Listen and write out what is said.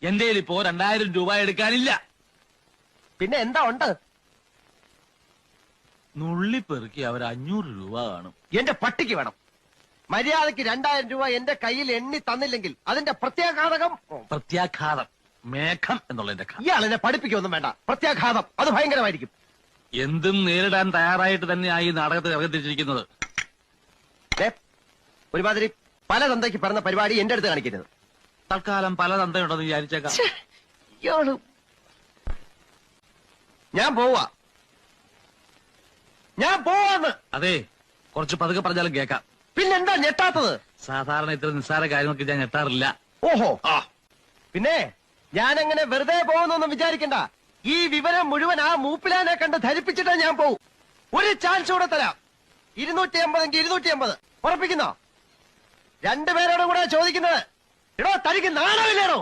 എന്റെ ഇപ്പോ 2000 രൂപ എടുക്കാനില്ല. പിന്നെ എന്താ ഉണ്ട്? നുള്ളിപ്പെറുക്കി അവർ 500 രൂപ കാണും. എന്റെ പട്ടിക്ക് വേണം. മര്യാദക്ക് 2000 രൂപ എന്റെ കയ്യിൽ എണ്ണി തന്നില്ലെങ്കിൽ അതിന്റെ പ്രത്യാഘാതകം. പ്രത്യാഘാതം മേഘം എന്നുള്ളതിന്റെ ഇയാളെന്നെ പഠിപ്പിക്കൊന്നും വേണ്ട. പ്രത്യാഘാതം അത് ഭയങ്കരമായിരിക്കും. എന്തും നേരിടാൻ തയ്യാറായിട്ട് തന്നെയായി ഈ നാടകത്തിൽ ഇറങ്ങിത്തിരിച്ചിരിക്കുന്നത്. ഒരുമാതിരി പല തന്തയ്ക്ക് പറഞ്ഞ പരിപാടി എന്റെ അടുത്ത് കാണിക്കരുത്. തൽക്കാലം പല തന്തയുണ്ടെന്ന് വിചാരിച്ചേക്കാം. ഞാൻ പോവാന്ന്. അതെ, കുറച്ച് പതുക്കെ പറഞ്ഞാലും കേൾക്കാം. പിന്നെന്താ ഞെട്ടാത്തത്? സാധാരണ ഇത്ര നിസ്സാര കാര്യങ്ങൾക്ക് ഞാൻ ഞെട്ടാറില്ല. ഓഹോ, പിന്നെ ഞാനങ്ങനെ വെറുതെ പോകുന്നൊന്നും വിചാരിക്കണ്ട. ഈ വിവരം മുഴുവൻ ആ മൂപ്പിലാനെ കണ്ട് ധരിപ്പിച്ചിട്ടാ ഞാൻ പോവും. ഒരു ചാൻസ് കൂടെ തരാം. 250 എങ്കിൽ 250 ഉറപ്പിക്കുന്നോ? 2 പേരോടും കൂടെ ചോദിക്കുന്നത്. എടോ, തനിക്ക് നാണമില്ലേണോ?